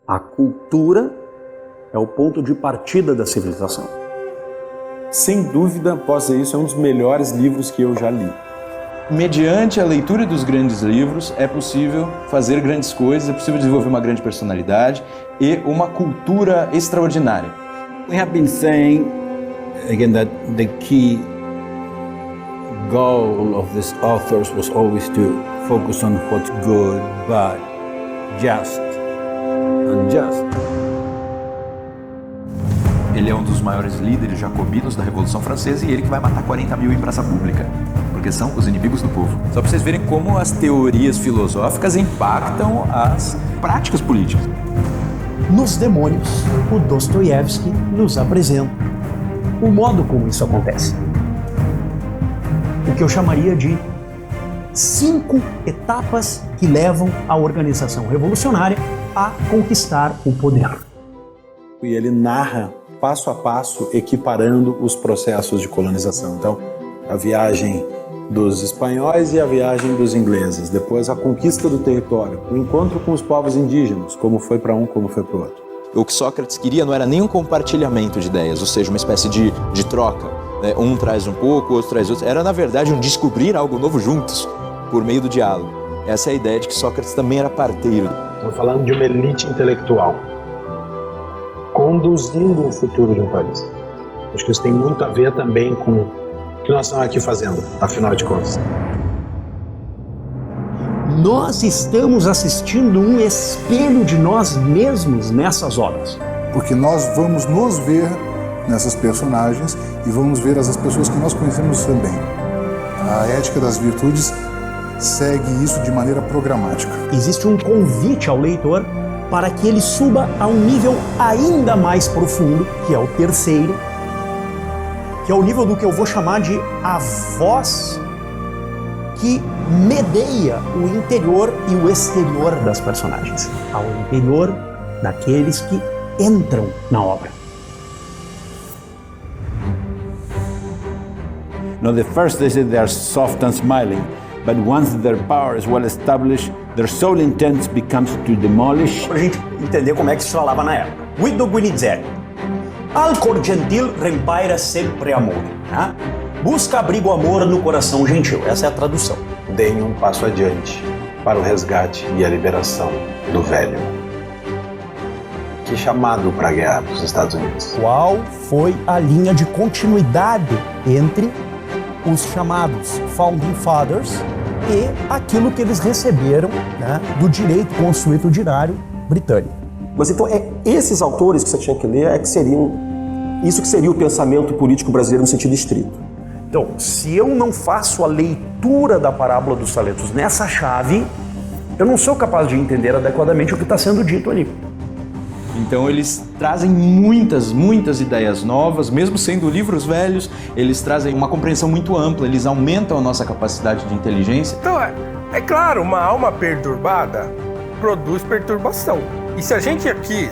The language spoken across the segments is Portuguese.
A cultura é o ponto de partida da civilização. Sem dúvida, posso dizer isso, é um dos melhores livros que eu já li. Mediante a leitura dos grandes livros, é possível fazer grandes coisas, é possível desenvolver uma grande personalidade e uma cultura extraordinária. We have been saying, again, that the key goal of these authors was always to focus on what's good, bad, just, unjust. Ele é um dos maiores líderes jacobinos da Revolução Francesa e ele que vai matar 40 mil em praça pública, porque são os inimigos do povo. Só para vocês verem como as teorias filosóficas impactam as práticas políticas. Nos Demônios, o Dostoiévski nos apresenta o modo como isso acontece. O que eu chamaria de 5 etapas que levam a organização revolucionária a conquistar o poder. E ele narra passo a passo, equiparando os processos de colonização. Então, a viagem dos espanhóis e a viagem dos ingleses, depois a conquista do território, o encontro com os povos indígenas, como foi para um, como foi para o outro. O que Sócrates queria não era nem um compartilhamento de ideias, ou seja, uma espécie de troca, né? Um traz um pouco, o outro traz outro. Era, na verdade, um descobrir algo novo juntos, por meio do diálogo. Essa é a ideia de que Sócrates também era parteiro. Estamos falando de uma elite intelectual conduzindo o futuro de um país. Acho que isso tem muito a ver também com o que nós estamos aqui fazendo, afinal de contas. Nós estamos assistindo um espelho de nós mesmos nessas obras. Porque nós vamos nos ver nessas personagens e vamos ver as pessoas que nós conhecemos também. A ética das virtudes segue isso de maneira programática. Existe um convite ao leitor para que ele suba a um nível ainda mais profundo, que é o terceiro, que é o nível do que eu vou chamar de a voz que medeia o interior e o exterior das personagens, ao interior daqueles que entram na obra. Now, the first they say they are soft and smiling, but once their power is well established, their sole intent becomes to demolish. Para a gente entender como é que se falava na época. Guido Guinizelli. Al cor gentil rempaira sempre amor. Né? Busca abrigo amor no coração gentil. Essa é a tradução. Deem um passo adiante para o resgate e a liberação do velho. Que chamado para a guerra dos Estados Unidos? Qual foi a linha de continuidade entre os chamados Founding Fathers e aquilo que eles receberam, né, do direito consuetudinário britânico? Mas então esses autores que você tinha que ler que seriam isso que seria o pensamento político brasileiro no sentido estrito. Então, se eu não faço a leitura da parábola dos talentos nessa chave, eu não sou capaz de entender adequadamente o que está sendo dito ali. Então eles trazem muitas ideias novas, mesmo sendo livros velhos, eles trazem uma compreensão muito ampla, eles aumentam a nossa capacidade de inteligência. Então, é claro, uma alma perturbada produz perturbação. E se a gente aqui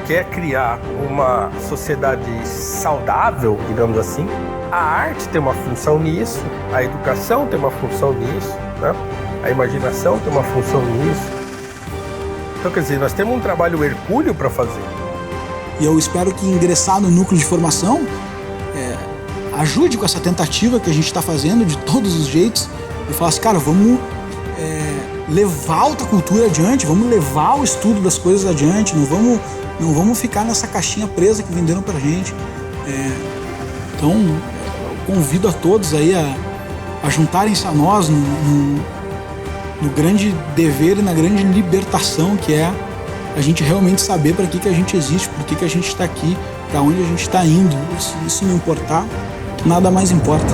quer criar uma sociedade saudável, digamos assim, a arte tem uma função nisso, a educação tem uma função nisso, né? A imaginação tem uma função nisso. Então, quer dizer, nós temos um trabalho hercúleo para fazer. E eu espero que ingressar no núcleo de formação ajude com essa tentativa que a gente está fazendo de todos os jeitos e falar assim, cara, vamos levar a alta cultura adiante, vamos levar o estudo das coisas adiante, não vamos ficar nessa caixinha presa que venderam pra gente. Então, eu convido a todos aí a juntarem-se a nós no grande dever e na grande libertação que é a gente realmente saber para que a gente existe, por que a gente está aqui, para onde a gente está indo. Isso não importar, nada mais importa.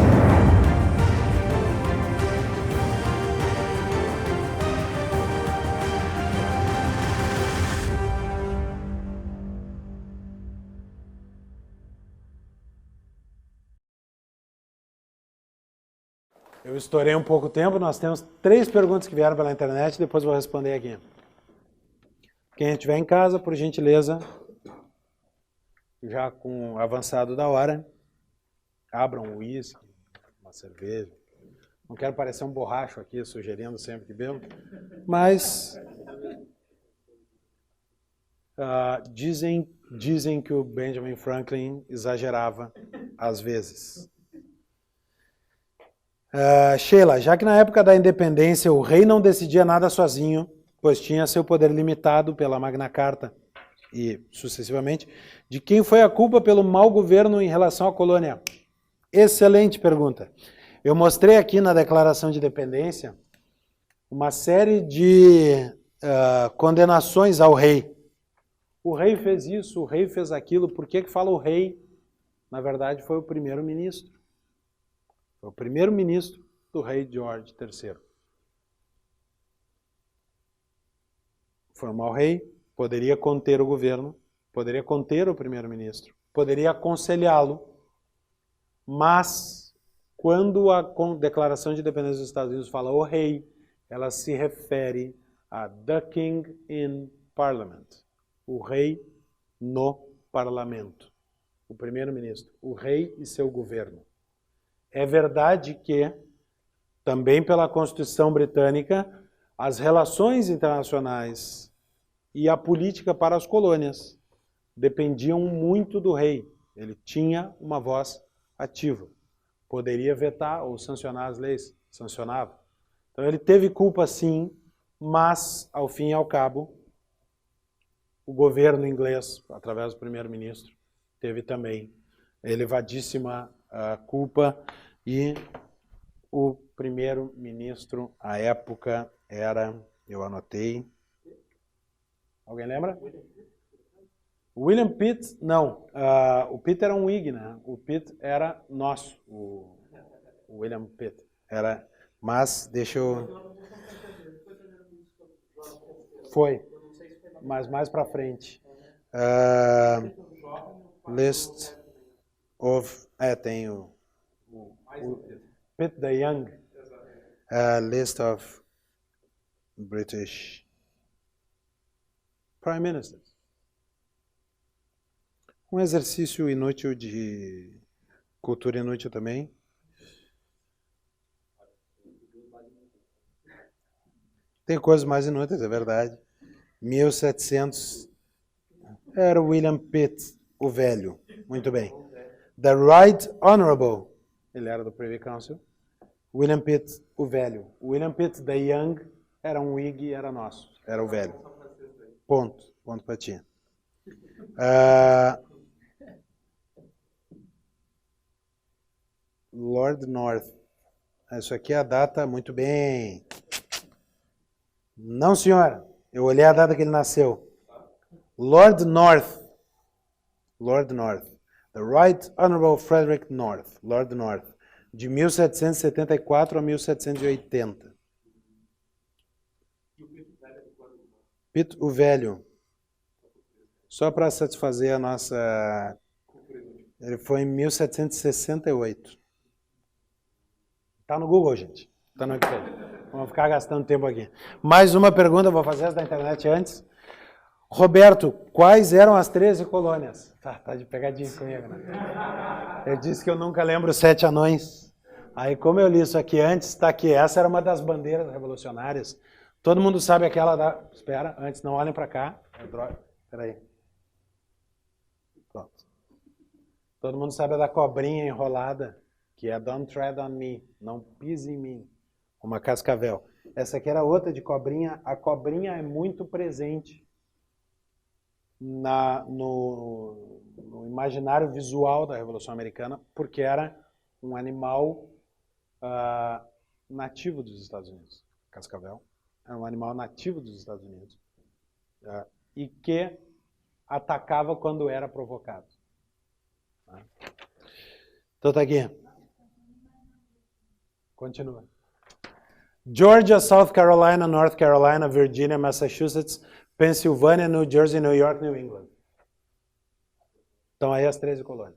Eu estourei um pouco o tempo, nós temos 3 perguntas que vieram pela internet, depois vou responder aqui. Quem estiver em casa, por gentileza, já com o avançado da hora, abram um uísque, uma cerveja. Não quero parecer um borracho aqui, sugerindo sempre que bebo, mas Dizem que o Benjamin Franklin exagerava às vezes. Sheila, já que na época da independência o rei não decidia nada sozinho, pois tinha seu poder limitado pela Magna Carta e sucessivamente, de quem foi a culpa pelo mau governo em relação à colônia? Excelente pergunta. Eu mostrei aqui na Declaração de Independência uma série de condenações ao rei. O rei fez isso, o rei fez aquilo. Por que fala o rei? Na verdade, foi o primeiro-ministro. Foi o primeiro-ministro do rei George III. Foi um mau rei, poderia conter o governo, poderia conter o primeiro-ministro, poderia aconselhá-lo, mas quando a Declaração de Independência dos Estados Unidos fala o rei, ela se refere a the king in parliament, o rei no parlamento, o primeiro-ministro, o rei e seu governo. É verdade que, também pela Constituição Britânica, as relações internacionais e a política para as colônias dependiam muito do rei. Ele tinha uma voz ativa. Poderia vetar ou sancionar as leis, sancionava. Então ele teve culpa sim, mas, ao fim e ao cabo, o governo inglês, através do primeiro-ministro, teve também elevadíssima culpa, e o primeiro-ministro à época era, eu anotei, alguém lembra? William Pitt, não, o Pitt era um Whig, né? O Pitt era nosso, o William Pitt, era, mas deixa eu... Foi, mas mais para frente. List of... tem o Pitt the Young. List of British Prime Ministers. Um exercício inútil de cultura inútil também. Tem coisas mais inúteis, é verdade. 1700... Era o William Pitt, o velho. Muito bem. The Right Honorable, ele era do Privy Council. William Pitt, o velho. William Pitt the Young era um Whig e era nosso. Era o velho. Ponto. Ponto para ti. Lord North. Isso aqui é a data, muito bem. Não, senhora. Eu olhei a data que ele nasceu. Lord North. Lord North. The Right Honorable Frederick North. Lord North. De 1774 a 1780. Pitt o Velho. Só para satisfazer a nossa... Ele foi em 1768. Tá no Google, gente. Tá no Wikipedia. Vamos ficar gastando tempo aqui. Mais uma pergunta, vou fazer essa da internet antes. Roberto, quais eram as 13 colônias? Tá de pegadinha comigo, né? Eu disse que eu nunca lembro os 7 anões. Aí, como eu li isso aqui antes, tá aqui. Essa era uma das bandeiras revolucionárias. Todo mundo sabe aquela da... Espera, antes, não olhem para cá. Espera aí. Pronto. Todo mundo sabe a da cobrinha enrolada, que é Don't tread on me, não pise em mim. Uma cascavel. Essa aqui era outra de cobrinha. A cobrinha é muito presente no imaginário visual da Revolução Americana, porque era um animal nativo dos Estados Unidos. Cascavel era um animal nativo dos Estados Unidos e que atacava quando era provocado. Então tá aqui. Continua. Georgia, South Carolina, North Carolina, Virginia, Massachusetts, Pensilvânia, New Jersey, New York, New England. Então aí as 13 colônias.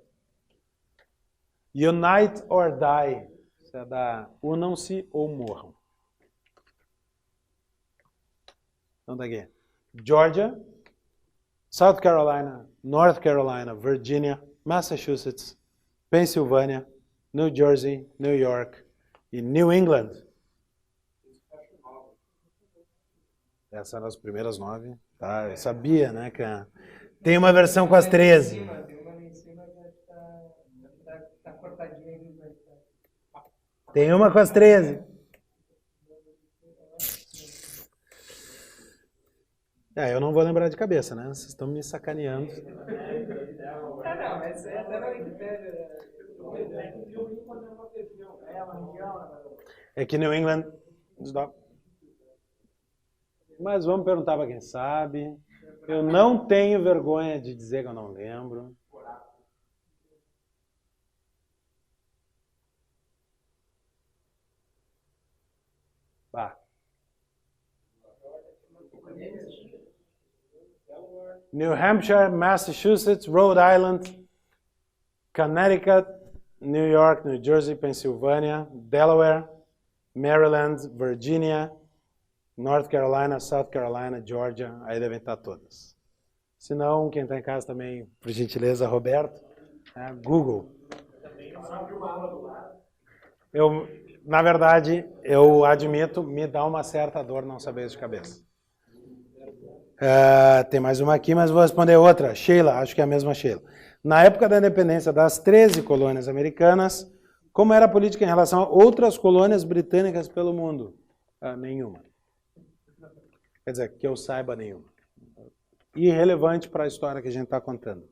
Unite or die. Isso é da unam-se ou morram. Então tá aqui. Georgia, South Carolina, North Carolina, Virginia, Massachusetts, Pensilvânia, New Jersey, New York e New England. Essas eram as primeiras 9. Tá, eu sabia, né, cara? Tem uma versão com as 13. Tem uma com as 13. Eu não vou lembrar de cabeça, né? Vocês estão me sacaneando. Não, mas até na Wikipédia. É que New England. Mas vamos perguntar para quem sabe. Eu não tenho vergonha de dizer que eu não lembro. Bah. New Hampshire, Massachusetts, Rhode Island, Connecticut, New York, New Jersey, Pennsylvania, Delaware, Maryland, Virginia, North Carolina, South Carolina, Georgia, aí devem estar todas. Se não, quem está em casa também, por gentileza, Roberto, Google. Na verdade, eu admito, me dá uma certa dor não saber isso de cabeça. Tem mais uma aqui, mas vou responder outra. Sheila, acho que é a mesma Sheila. Na época da independência das 13 colônias americanas, como era a política em relação a outras colônias britânicas pelo mundo? Nenhuma. Quer dizer, que eu saiba, nenhuma. Irrelevante para a história que a gente está contando.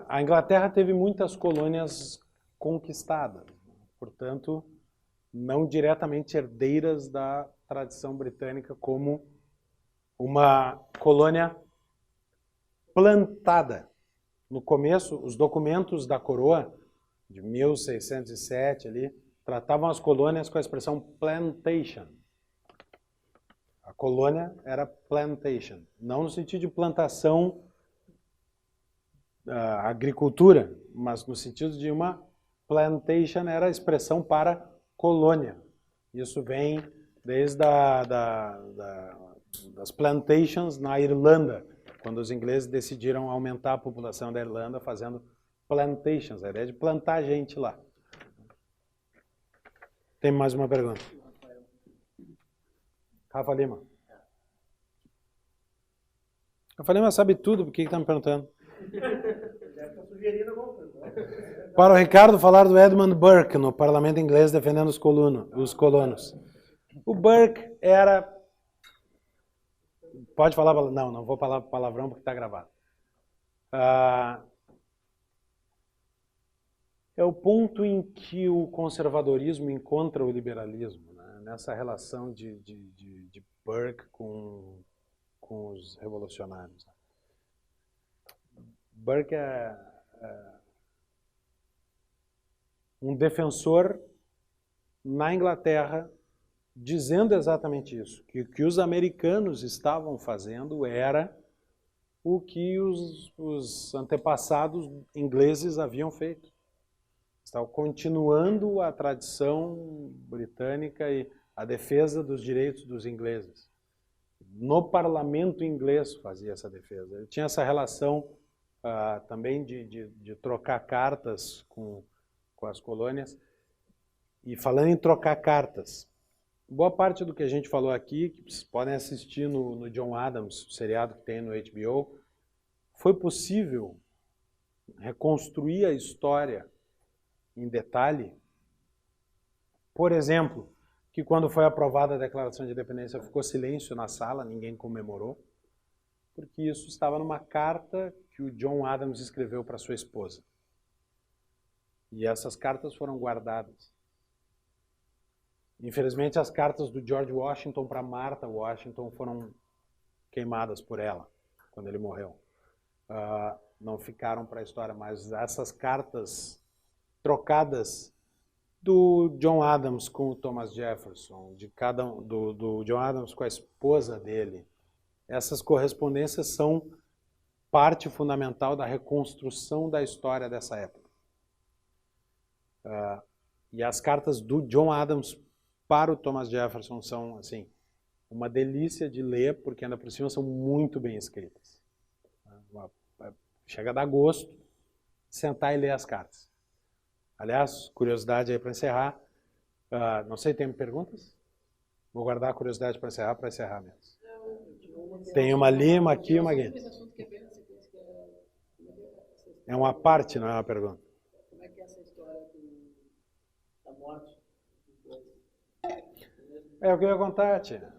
A Inglaterra teve muitas colônias conquistadas, portanto, não diretamente herdeiras da tradição britânica como uma colônia plantada. No começo, os documentos da coroa, de 1607, ali, tratavam as colônias com a expressão plantation. A colônia era plantation, não no sentido de plantação, agricultura, mas no sentido de uma plantation era a expressão para colônia. Isso vem desde das plantations na Irlanda, quando os ingleses decidiram aumentar a população da Irlanda fazendo plantations, a ideia de plantar gente lá. Tem mais uma pergunta? Rafa Lima. Rafa Lima sabe tudo, por que está me perguntando? Para o Ricardo falar do Edmund Burke no parlamento inglês defendendo os colonos. O Burke era... Pode falar... Não vou falar palavrão porque está gravado. É o ponto em que o conservadorismo encontra o liberalismo, né? Nessa relação de Burke com os revolucionários. Burke é um defensor na Inglaterra dizendo exatamente isso, que o que os americanos estavam fazendo era o que os antepassados ingleses haviam feito. Estavam continuando a tradição britânica e a defesa dos direitos dos ingleses. No parlamento inglês fazia essa defesa. Ele tinha essa relação também de trocar cartas com as colônias. E falando em trocar cartas, boa parte do que a gente falou aqui, que vocês podem assistir no John Adams, o seriado que tem no HBO, foi possível reconstruir a história em detalhe. Por exemplo, que quando foi aprovada a Declaração de Independência ficou silêncio na sala, ninguém comemorou, porque isso estava numa carta que o John Adams escreveu para sua esposa. E essas cartas foram guardadas. Infelizmente, as cartas do George Washington para Martha Washington foram queimadas por ela, quando ele morreu. Não ficaram para a história, mas essas cartas trocadas do John Adams com o Thomas Jefferson, do John Adams com a esposa dele, essas correspondências são parte fundamental da reconstrução da história dessa época. E as cartas do John Adams para o Thomas Jefferson são, assim, uma delícia de ler, porque ainda por cima são muito bem escritas. Chega a dar gosto sentar e ler as cartas. Aliás, curiosidade aí para encerrar. Não sei, tem perguntas? Vou guardar a curiosidade para encerrar mesmo. Tem uma ali, uma aqui e uma aqui. É uma parte, não é uma pergunta. Como é que é essa história da morte dos dois? É o que eu ia contar, tia.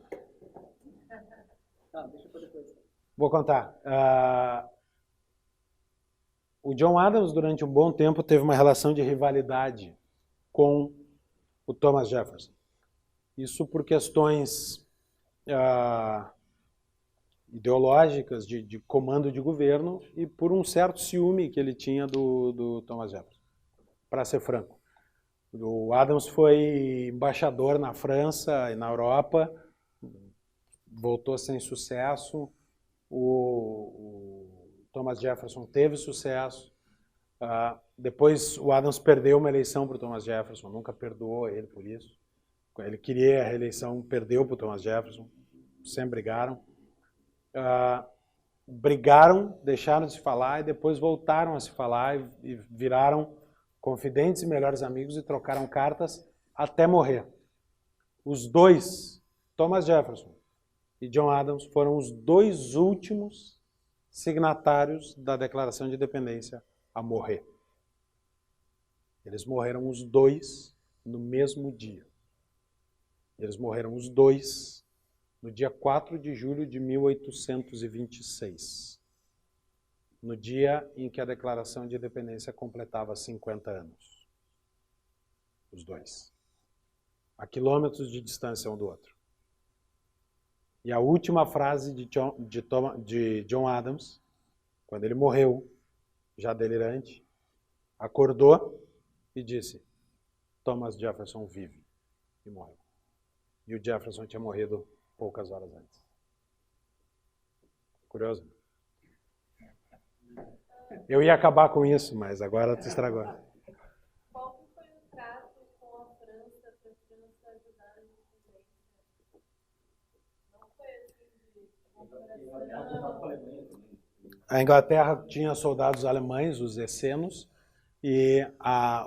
Tá, deixa pra depois. Vou contar. O John Adams, durante um bom tempo, teve uma relação de rivalidade com o Thomas Jefferson. Isso por questões ideológicas, de comando de governo, e por um certo ciúme que ele tinha do Thomas Jefferson, para ser franco. O Adams foi embaixador na França e na Europa, voltou sem sucesso. O Thomas Jefferson teve sucesso. Depois o Adams perdeu uma eleição para o Thomas Jefferson, nunca perdoou ele por isso. Ele queria a reeleição, perdeu para o Thomas Jefferson, sempre brigaram. Brigaram, deixaram de se falar e depois voltaram a se falar e viraram confidentes e melhores amigos e trocaram cartas até morrer. Os dois, Thomas Jefferson e John Adams, foram os dois últimos signatários da Declaração de Independência a morrer. Eles morreram os dois no mesmo dia. Eles morreram os dois no dia 4 de julho de 1826, no dia em que a Declaração de Independência completava 50 anos. Os dois. A quilômetros de distância um do outro. E a última frase de John Adams, quando ele morreu, já delirante, acordou e disse: Thomas Jefferson vive. E morreu. E o Jefferson tinha morrido poucas horas antes. Curioso? Eu ia acabar com isso, mas agora tu estragou. Qual foi o trato com a França para a França ajudar a independência? Não foi assim de... A Inglaterra tinha soldados alemães, os essenos, e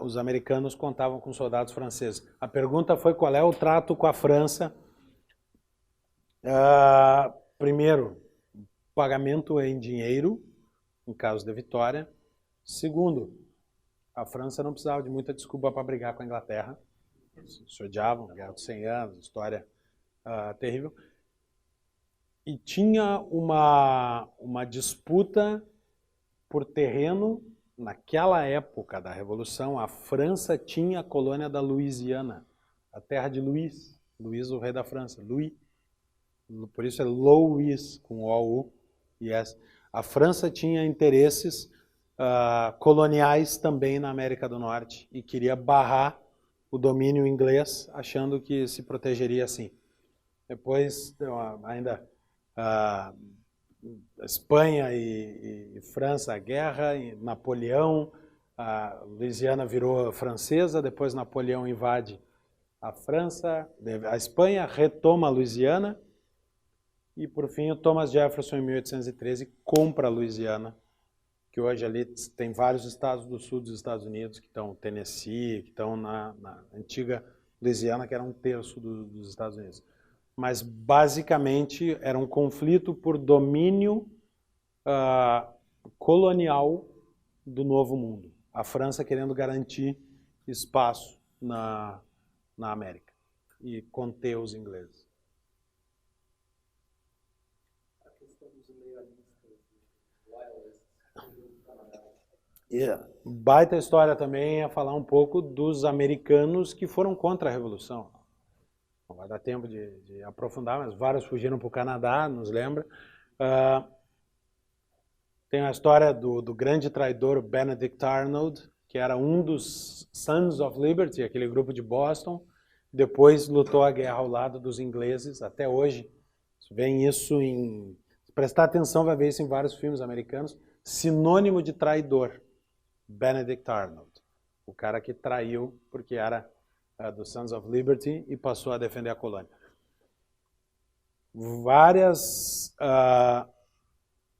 os americanos contavam com soldados franceses. A pergunta foi qual é o trato com a França. Primeiro, pagamento em dinheiro, em caso de vitória. Segundo, a França não precisava de muita desculpa para brigar com a Inglaterra. Se odiavam, Guerra dos 100 anos, história terrível. E tinha uma disputa por terreno. Naquela época da Revolução, a França tinha a colônia da Louisiana, a terra de Luís. Luís, o rei da França. Louis. Por isso é Louis, com O-U e S. A França tinha interesses coloniais também na América do Norte e queria barrar o domínio inglês, achando que se protegeria assim. Depois, ainda Espanha e França, a guerra, e Napoleão, a Louisiana virou francesa, depois Napoleão invade a França, a Espanha retoma a Louisiana e, por fim, o Thomas Jefferson, em 1813, compra a Louisiana, que hoje ali tem vários estados do sul dos Estados Unidos, que estão Tennessee, que estão na antiga Louisiana, que era um terço dos Estados Unidos. Mas, basicamente, era um conflito por domínio colonial do Novo Mundo. A França querendo garantir espaço na América e conter os ingleses. A questão dos loyalistas, Baita história também é falar um pouco dos americanos que foram contra a Revolução. Não vai dar tempo de aprofundar, mas vários fugiram para o Canadá, nos lembra. Tem a história do grande traidor Benedict Arnold, que era um dos Sons of Liberty, aquele grupo de Boston, depois lutou a guerra ao lado dos ingleses, até hoje. Vem isso se prestar atenção, vai ver isso em vários filmes americanos. Sinônimo de traidor, Benedict Arnold. O cara que traiu porque era do Sons of Liberty e passou a defender a colônia.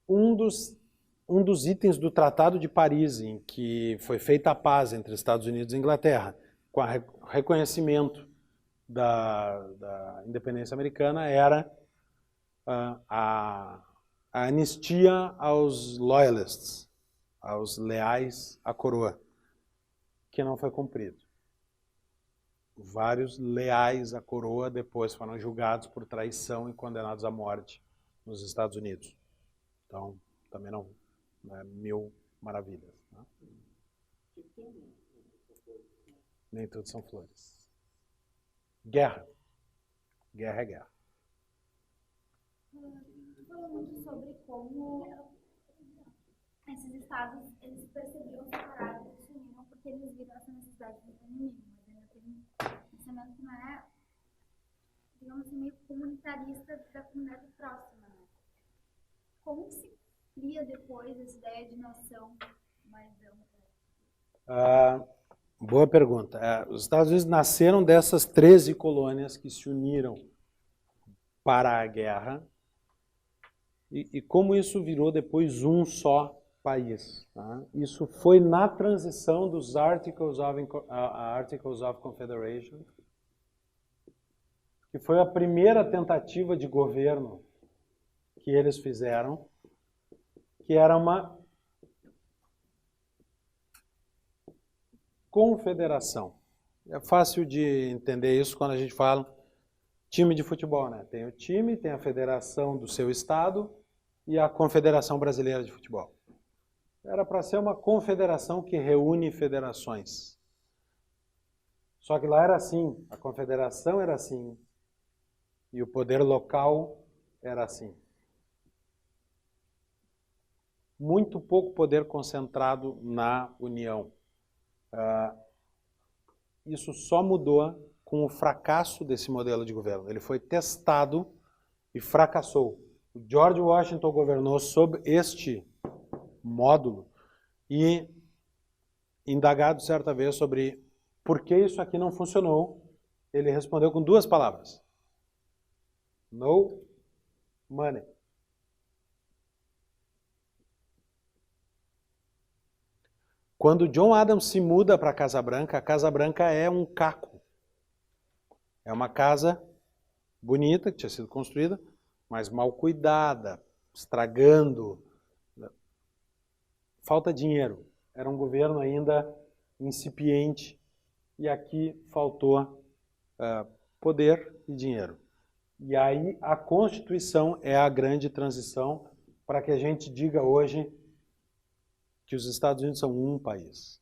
Um dos um dos itens do Tratado de Paris, em que foi feita a paz entre Estados Unidos e Inglaterra, com o reconhecimento da independência americana, era a anistia aos loyalists, aos leais à coroa, que não foi cumprido. Vários leais à coroa depois foram julgados por traição e condenados à morte nos Estados Unidos. Então, também não é mil maravilhas. Né? Nem tudo são flores. Guerra. Guerra é guerra. Falou muito sobre como esses estados, eles percebiam separados, eles se uniram porque eles viram essa necessidade do inimigo, mas ainda tem um pensamento que não é, digamos assim, meio comunitarista da comunidade próxima, né? Como se cria depois essa ideia de nação mais ampla? Boa pergunta. Os Estados Unidos nasceram dessas 13 colônias que se uniram para a guerra. E como isso virou depois um só país? Tá? Isso foi na transição dos Articles of Confederation, que foi a primeira tentativa de governo que eles fizeram, que era uma confederação. É fácil de entender isso quando a gente fala time de futebol, né? Tem o time, tem a federação do seu estado e a Confederação Brasileira de Futebol. Era para ser uma confederação que reúne federações. Só que lá era assim, a confederação era assim e o poder local era assim. Muito pouco poder concentrado na União. Isso só mudou com o fracasso desse modelo de governo. Ele foi testado e fracassou. O George Washington governou sob este módulo e, indagado certa vez sobre por que isso aqui não funcionou, ele respondeu com 2 palavras. No money. Quando John Adams se muda para a Casa Branca é um caco. É uma casa bonita, que tinha sido construída, mas mal cuidada, estragando. Falta dinheiro. Era um governo ainda incipiente e aqui faltou poder e dinheiro. E aí a Constituição é a grande transição para que a gente diga hoje que os Estados Unidos são um país.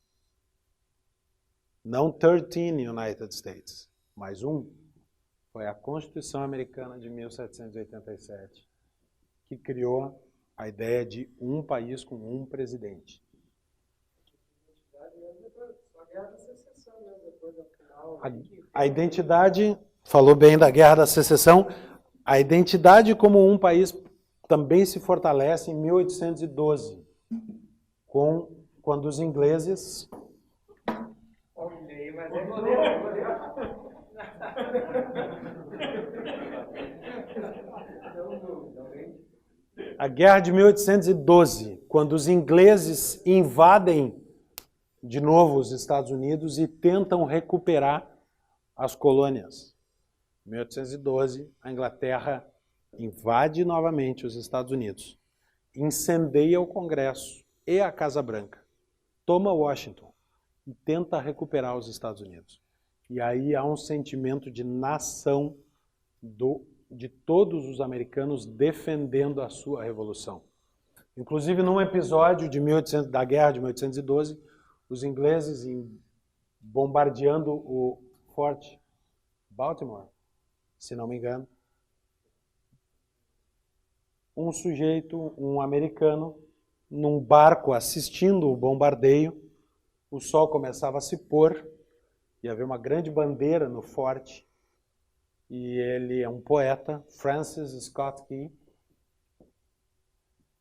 Não 13 United States, mas um. Foi a Constituição Americana de 1787 que criou a ideia de um país com um presidente. A identidade, falou bem da Guerra da Secessão, a identidade como um país também se fortalece em 1812, quando os ingleses... A Guerra de 1812, quando os ingleses invadem de novo os Estados Unidos e tentam recuperar as colônias. Em 1812, a Inglaterra invade novamente os Estados Unidos, incendeia o Congresso e a Casa Branca, toma Washington e tenta recuperar os Estados Unidos. E aí há um sentimento de nação de todos os americanos defendendo a sua revolução. Inclusive, num episódio da Guerra de 1812, os ingleses bombardeando o Fort Baltimore, se não me engano, um americano, num barco assistindo o bombardeio, o sol começava a se pôr, e havia uma grande bandeira no forte, e ele é um poeta, Francis Scott Key,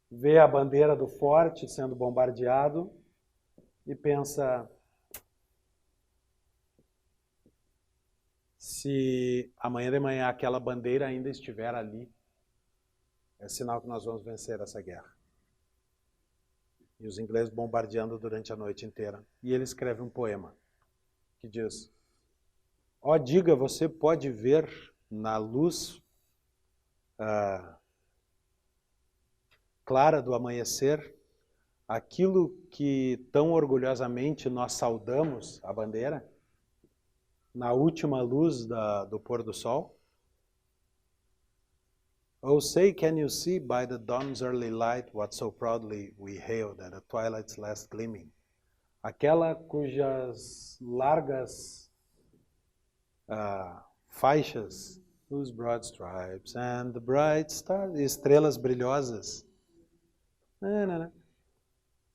vê a bandeira do forte sendo bombardeado e pensa: se amanhã de manhã aquela bandeira ainda estiver ali, é sinal que nós vamos vencer essa guerra. E os ingleses bombardeando durante a noite inteira. E ele escreve um poema que diz: ó, diga, você pode ver na luz clara do amanhecer aquilo que tão orgulhosamente nós saudamos, a bandeira, na última luz do pôr do sol? Oh, say, can you see by the dawn's early light what so proudly we hailed at the twilight's last gleaming? Aquela cujas largas faixas, whose broad stripes and the bright stars, estrelas brilhosas.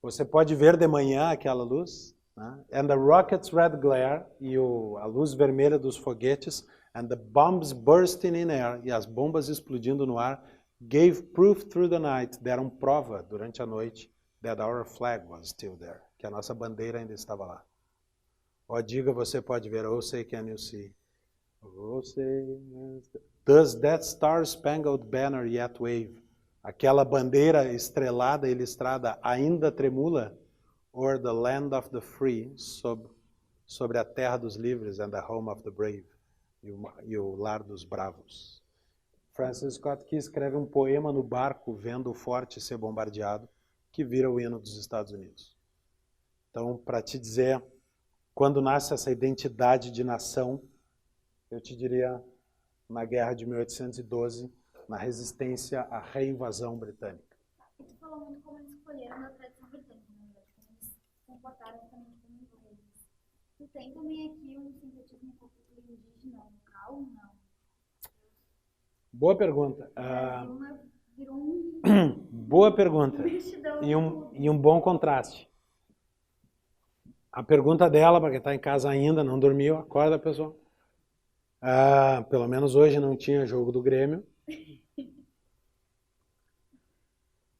Você pode ver de manhã aquela luz, né? And the rocket's red glare, e a luz vermelha dos foguetes, and the bombs bursting in air, e as bombas explodindo no ar, gave proof through the night, deram prova durante a noite, that our flag was still there, que a nossa bandeira ainda estava lá. Ó, diga, você pode ver, oh, say, can you see? Oh, say, does that star-spangled banner yet wave? Aquela bandeira estrelada e listrada ainda tremula? Or the land of the free, sobre a terra dos livres, and the home of the brave, e o lar dos bravos. Francis Scott Key escreve um poema no barco vendo o forte ser bombardeado, que vira o hino dos Estados Unidos. Então, para te dizer, quando nasce essa identidade de nação, eu te diria, na guerra de 1812, na resistência à reinvasão britânica. E tu falou muito como eles escolheram a tradição britânica, né? Como eles se comportaram também como ingleses. Tu tem também aqui um sincretismo com a cultura indígena local, não? Boa pergunta. Virou Boa pergunta. E um bom contraste. A pergunta dela, para quem está em casa ainda, não dormiu, acorda, pessoal. Pelo menos hoje não tinha jogo do Grêmio.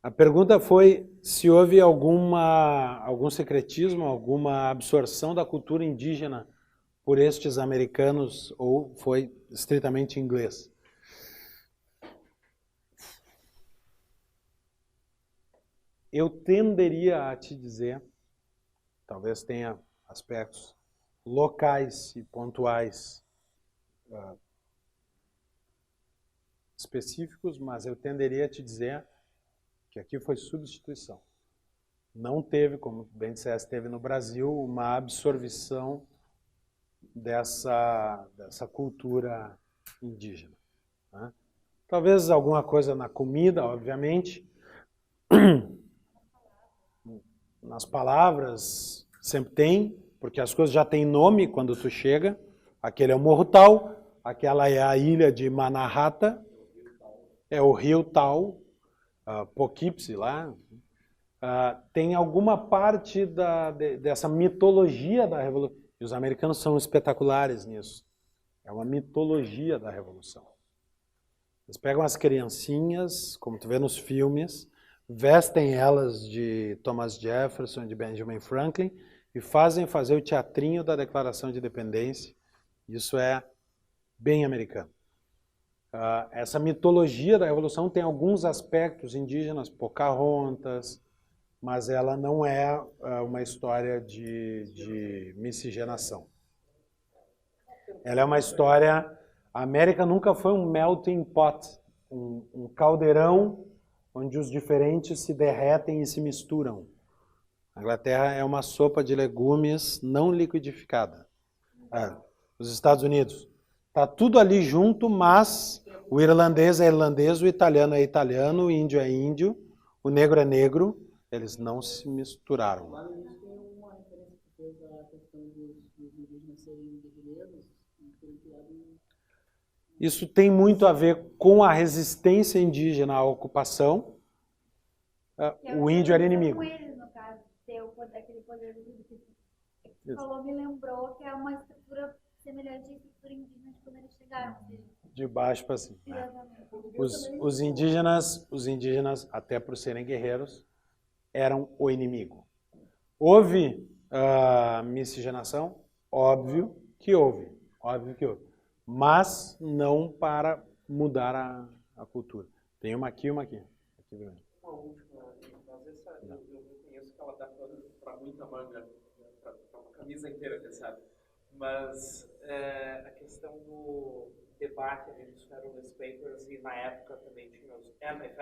A pergunta foi se houve algum secretismo, alguma absorção da cultura indígena por estes americanos ou foi estritamente inglês. Eu tenderia a te dizer, talvez tenha aspectos locais e pontuais específicos, mas eu tenderia a te dizer que aqui foi substituição. Não teve, como bem disseste, teve no Brasil uma absorção dessa cultura indígena, né? Talvez alguma coisa na comida, obviamente. Nas palavras sempre tem, porque as coisas já têm nome quando tu chega. Aquele é o Morro Tal, aquela é a ilha de Manahata, é o rio Tal, Poughkeepsie lá. Tem alguma parte dessa mitologia da Revolução. E os americanos são espetaculares nisso. É uma mitologia da Revolução. Eles pegam as criancinhas, como tu vê nos filmes, vestem elas de Thomas Jefferson, de Benjamin Franklin, e fazem fazer o teatrinho da Declaração de Independência. Isso é bem americano. Essa mitologia da Revolução tem alguns aspectos indígenas, Pocahontas, mas ela não é uma história de miscigenação. Ela é uma história... A América nunca foi um melting pot, um caldeirão onde os diferentes se derretem e se misturam. A Inglaterra é uma sopa de legumes não liquidificada. Os Estados Unidos. Está tudo ali junto, mas o irlandês é irlandês, o italiano é italiano, o índio é índio, o negro é negro. Eles não se misturaram. Lá no início tem uma referência que fez a questão dos indígenas serem guerreiros. Isso tem muito a ver com a resistência indígena à ocupação. O índio era inimigo. Com eles, no caso, ter aquele poder do que você falou, me lembrou que é uma estrutura semelhante à estrutura indígena de quando eles chegaram. De baixo para cima. Os indígenas, até por serem guerreiros, eram o inimigo. Houve miscigenação? Óbvio que houve. Mas não para mudar a cultura. Tem uma aqui e uma aqui. Uma última, às vezes eu reconheço que a muita manga para uma camisa inteira, quem sabe. Mas a questão do debate ali dos Federalist Papers, e na época também tinha os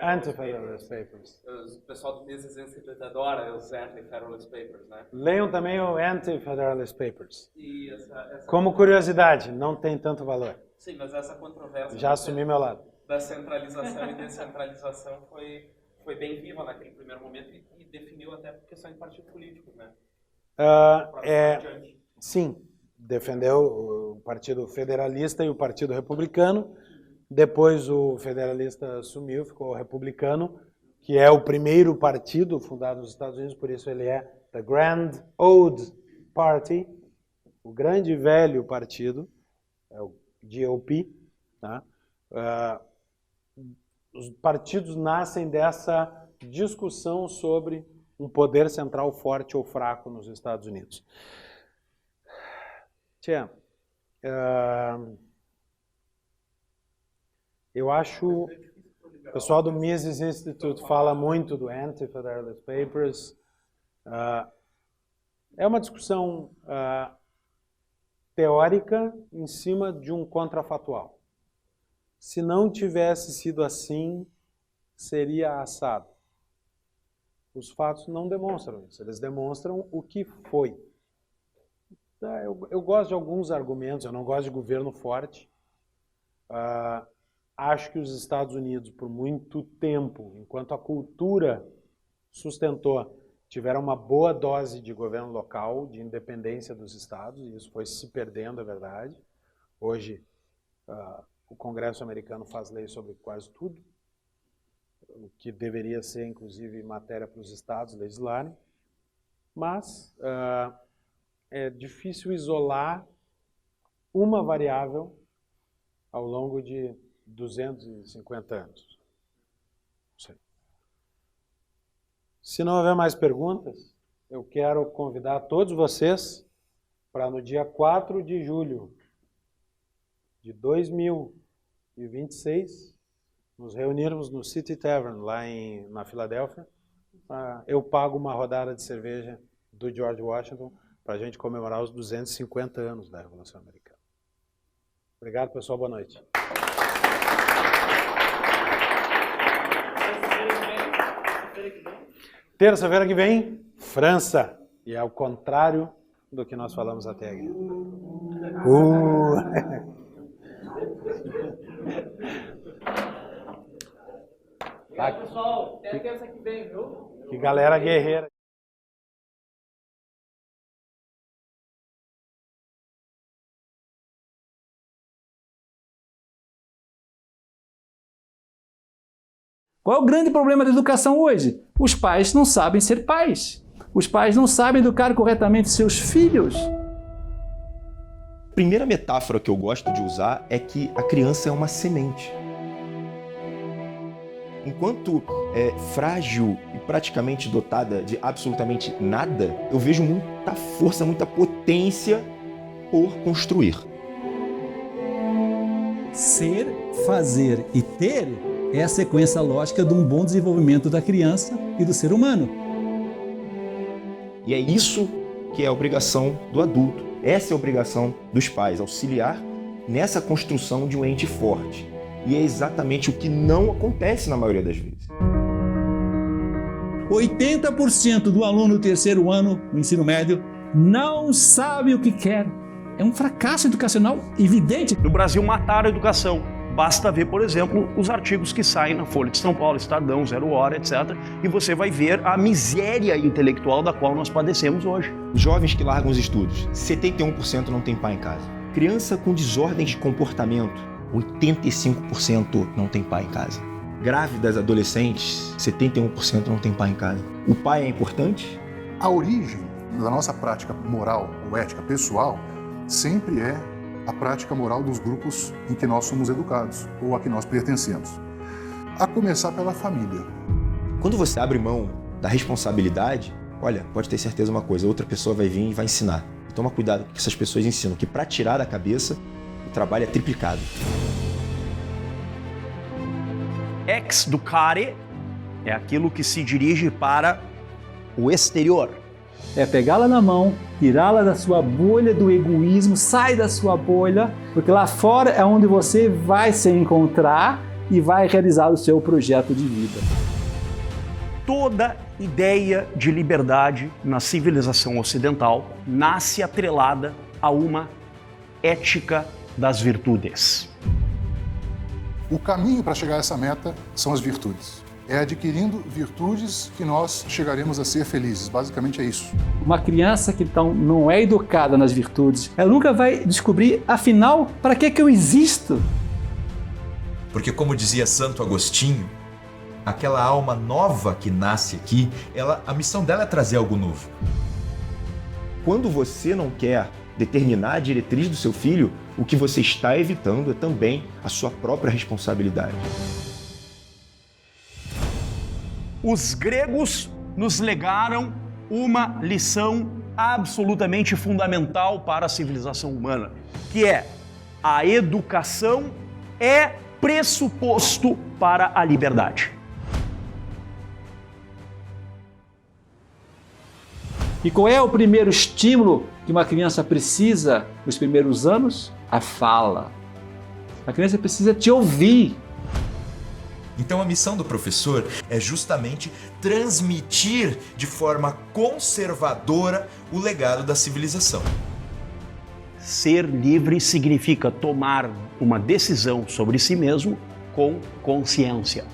Anti-Federalist Papers. O pessoal do Mises Institute adora os Anti-Federalist Papers, né? Leiam também o Anti-Federalist Papers. E Como curiosidade, não tem tanto valor. Sim, mas essa controvérsia... Já assumi meu lado. Da centralização e descentralização foi bem viva naquele primeiro momento e definiu até por questão de partido político, né? Sim, defendeu o Partido Federalista e o Partido Republicano. Depois o Federalista sumiu, ficou o Republicano, que é o primeiro partido fundado nos Estados Unidos, por isso ele é the Grand Old Party, o grande e velho partido, é o GOP. Tá? Os partidos nascem dessa discussão sobre um poder central forte ou fraco nos Estados Unidos. Eu acho, o pessoal do Mises Institute fala muito do Anti-Federalist Papers. É uma discussão teórica em cima de um contrafatual. Se não tivesse sido assim, seria assado. Os fatos não demonstram isso, eles demonstram o que foi. Eu gosto de alguns argumentos, eu não gosto de governo forte. Acho que os Estados Unidos, por muito tempo, enquanto a cultura sustentou, tiveram uma boa dose de governo local, de independência dos estados, e isso foi se perdendo, é verdade. Hoje, o Congresso americano faz lei sobre quase tudo, o que deveria ser, inclusive, matéria para os estados legislarem. Mas é difícil isolar uma variável ao longo de 250 anos. Se não houver mais perguntas, eu quero convidar todos vocês para no dia 4 de julho de 2026 nos reunirmos no City Tavern, lá na Filadélfia. Eu pago uma rodada de cerveja do George Washington para a gente comemorar os 250 anos da Revolução Americana. Obrigado, pessoal. Boa noite. Terça-feira que vem, França. E é ao contrário do que nós falamos até aqui. Pessoal, até terça que vem, viu? Que galera guerreira. Qual é o grande problema da educação hoje? Os pais não sabem ser pais. Os pais não sabem educar corretamente seus filhos. A primeira metáfora que eu gosto de usar é que a criança é uma semente. Enquanto é frágil e praticamente dotada de absolutamente nada, eu vejo muita força, muita potência por construir. Ser, fazer e ter é a sequência lógica de um bom desenvolvimento da criança e do ser humano. E é isso que é a obrigação do adulto. Essa é a obrigação dos pais, auxiliar nessa construção de um ente forte. E é exatamente o que não acontece na maioria das vezes. 80% do aluno do terceiro ano do ensino médio não sabe o que quer. É um fracasso educacional evidente. No Brasil, mataram a educação. Basta ver, por exemplo, os artigos que saem na Folha de São Paulo, Estadão, Zero Hora, etc. E você vai ver a miséria intelectual da qual nós padecemos hoje. Os jovens que largam os estudos, 71% não tem pai em casa. Criança com desordem de comportamento, 85% não tem pai em casa. Grávidas adolescentes, 71% não tem pai em casa. O pai é importante? A origem da nossa prática moral ou ética pessoal sempre é a prática moral dos grupos em que nós somos educados ou a que nós pertencemos. A começar pela família. Quando você abre mão da responsabilidade, olha, pode ter certeza uma coisa, outra pessoa vai vir e vai ensinar. Toma cuidado com o que essas pessoas ensinam, que para tirar da cabeça, o trabalho é triplicado. Ex-ducare é aquilo que se dirige para o exterior. É pegá-la na mão, tirá-la da sua bolha do egoísmo, sai da sua bolha, porque lá fora é onde você vai se encontrar e vai realizar o seu projeto de vida. Toda ideia de liberdade na civilização ocidental nasce atrelada a uma ética das virtudes. O caminho para chegar a essa meta são as virtudes. É adquirindo virtudes que nós chegaremos a ser felizes. Basicamente é isso. Uma criança que então não é educada nas virtudes, ela nunca vai descobrir, afinal, para que eu existo? Porque, como dizia Santo Agostinho, aquela alma nova que nasce aqui, a missão dela é trazer algo novo. Quando você não quer determinar a diretriz do seu filho, o que você está evitando é também a sua própria responsabilidade. Os gregos nos legaram uma lição absolutamente fundamental para a civilização humana, que é: a educação é pressuposto para a liberdade. E qual é o primeiro estímulo que uma criança precisa nos primeiros anos? A fala. A criança precisa te ouvir. Então a missão do professor é justamente transmitir de forma conservadora o legado da civilização. Ser livre significa tomar uma decisão sobre si mesmo com consciência.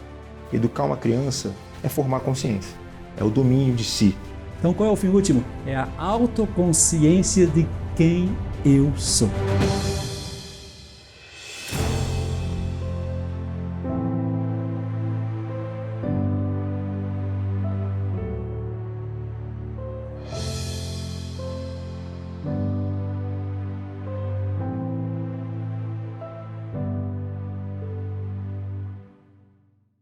Educar uma criança é formar consciência, é o domínio de si. Então qual é o fim último? É a autoconsciência de quem eu sou.